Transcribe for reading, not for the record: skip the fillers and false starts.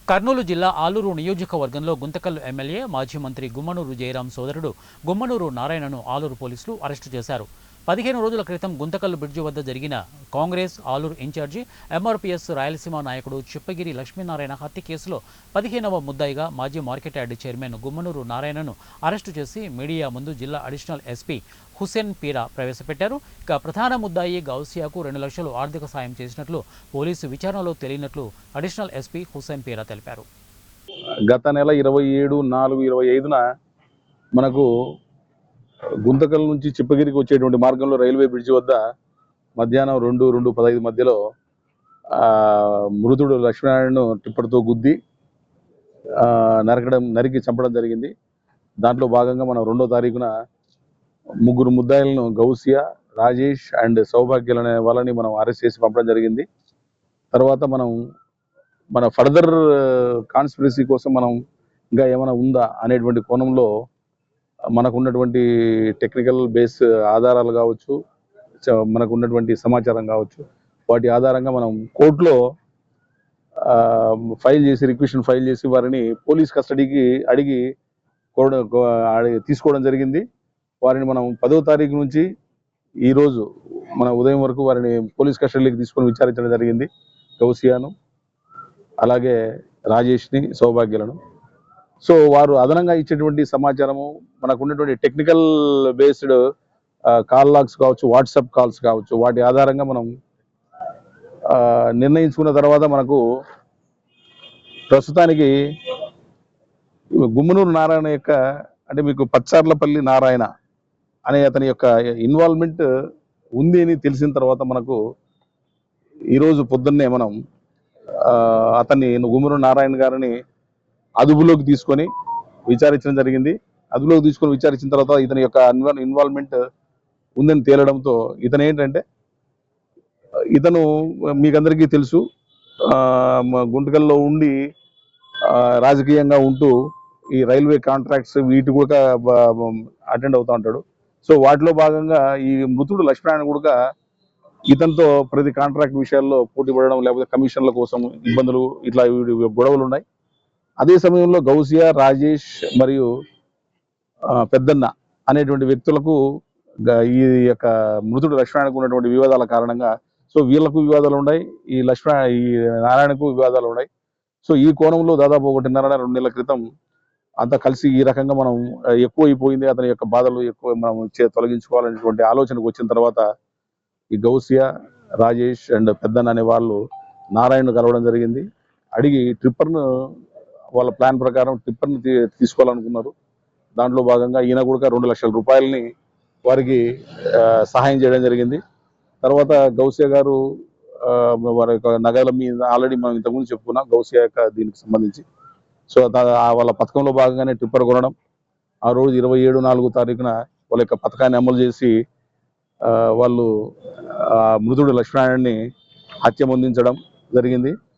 కర్నూలు జిల్లా ఆలూరు నియోజకవర్గంలో గుంతకల్ ఎమ్మెల్యే మాజీ మంత్రి గుమ్మనూరు జయరాం సోదరుడు గుమ్మనూరు నారాయణను ఆలూరు పోలీసులు అరెస్టు చేశారు. 15 రోజుల క్రితం గుంతకల్ బ్రిడ్జి వద్ద జరిగిన కాంగ్రెస్ ఆలూరు ఇన్ఛార్జి ఎంఆర్పీఎస్ రాయలసీమ నాయకుడు చిప్పగిరి లక్ష్మీనారాయణ హత్య కేసులో 15వ ముద్దాయిగా మాజీ మార్కెట్ యార్డ్ చైర్మన్ గుమ్మనూరు నారాయణను అరెస్టు చేసి మీడియా ముందు జిల్లా అడిషనల్ ఎస్పీ హుసేన్ పీరా ప్రవేశపెట్టారు. ఇక ప్రధాన ముద్దాయి గౌసియాకు 2 లక్షలు ఆర్థిక సాయం చేసినట్లు పోలీసు విచారణలో తెలియనట్లు అడిషనల్ ఎస్పీ హుసేన్ పీరా తెలిపారు. గత నెల 27/4/25న మనకు గుంతకల్ నుంచి చిప్పగిరికి వచ్చేటువంటి మార్గంలో రైల్వే బ్రిడ్జి వద్ద మధ్యాహ్నం 2-2:15 మధ్యలో మృతుడు లక్ష్మీనారాయణను టిప్పర్తో గుద్ది నరికి చంపడం జరిగింది. దాంట్లో భాగంగా మనం 2వ తారీఖున 3 ముద్దాయిలను గౌసియా, రాజేష్ అండ్ సౌభాగ్యులు అనే వాళ్ళని మనం అరెస్ట్ చేసి పంపడం జరిగింది. తర్వాత మన ఫర్దర్ కాన్స్పిరసీ కోసం మనం ఇంకా ఏమైనా ఉందా అనేటువంటి కోణంలో మనకు ఉన్నటువంటి టెక్నికల్ బేస్ ఆధారాలు కావచ్చు, మనకు ఉన్నటువంటి సమాచారం కావచ్చు, వాటి ఆధారంగా మనం కోర్టులో రిక్వెషన్ ఫైల్ చేసి వారిని పోలీస్ కస్టడీకి అడిగి తీసుకోవడం జరిగింది. వారిని మనం 10వ తారీఖు నుంచి ఈరోజు మన ఉదయం వరకు వారిని పోలీస్ కస్టడీకి తీసుకొని విచారించడం జరిగింది. గౌసియాను, అలాగే రాజేష్ని, సౌభాగ్యులను. సో వారు అదనంగా ఇచ్చేటువంటి సమాచారము, మనకు ఉన్నటువంటి టెక్నికల్ బేస్డ్ కాల్ లాగ్స్ కావచ్చు, వాట్సాప్ కాల్స్ కావచ్చు, వాటి ఆధారంగా మనం నిర్ణయించుకున్న తర్వాత మనకు ప్రస్తుతానికి గుమ్మనూరు నారాయణ యొక్క అంటే మీకు పచ్చార్లపల్లి నారాయణ అనే అతని యొక్క ఇన్వాల్వ్మెంట్ ఉంది అని తెలిసిన తర్వాత మనకు ఈరోజు పొద్దున్నే మనం అతన్ని గుమ్మనూరు నారాయణ గారిని అదుపులోకి తీసుకొని విచారించడం జరిగింది. అదుపులోకి తీసుకొని విచారించిన తర్వాత ఇతని యొక్క ఇన్వాల్వ్మెంట్ ఉందని తేలడంతో ఇతను ఏంటంటే మీకందరికీ తెలుసు, గుంటకల్లో ఉండి రాజకీయంగా ఉంటూ ఈ రైల్వే కాంట్రాక్ట్స్ వీటి కూడా అటెండ్ అవుతూ ఉంటాడు. సో వాటిలో భాగంగా ఈ మృతుడు లక్ష్మీనారాయణ కూడా ఇతనితో ప్రతి కాంట్రాక్ట్ విషయాల్లో పోటీ పడడం, లేకపోతే కమిషన్ల కోసం ఇబ్బందులు, ఇట్లా గొడవలు ఉన్నాయి. అదే సమయంలో గౌసియా, రాజేష్ మరియు పెద్దన్న అనేటువంటి వ్యక్తులకు ఈ యొక్క మృతుడు లక్ష్మీనారాయణకు ఉన్నటువంటి వివాదాల కారణంగా సో వీళ్ళకు వివాదాలు ఉన్నాయి, ఈ నారాయణకు వివాదాలు ఉన్నాయి. సో ఈ కోణంలో దాదాపు 1.5-2 నెలల క్రితం అంతా కలిసి ఈ రకంగా మనం ఎక్కువ అయిపోయింది, అతని యొక్క బాధలు ఎక్కువ మనం తొలగించుకోవాలనేటువంటి ఆలోచనకు వచ్చిన తర్వాత ఈ గౌసియా, రాజేష్ అండ్ పెద్దన్న అనే వాళ్ళు నారాయణను కలవడం జరిగింది. అడిగి ట్రిప్పర్ను వాళ్ళ ప్లాన్ ప్రకారం టిప్పర్ని తీసుకోవాలనుకున్నారు. దాంట్లో భాగంగా ఈయన కూడా 2 లక్షల రూపాయలని వారికి సహాయం చేయడం జరిగింది. తర్వాత గౌసియా గారు వారి యొక్క నగల మీద ఆల్రెడీ మనం ఇంతకుముందు చెప్పుకున్నాం గౌసియా యొక్క దీనికి సంబంధించి. సో వాళ్ళ పథకంలో భాగంగానే టిప్పర్ కొనడం, ఆ రోజు 27/4 తారీఖున వాళ్ళ యొక్క పథకాన్ని అమలు చేసి వాళ్ళు మృతుడు లక్ష్మీనారాయణని హత్య పొందించడం జరిగింది.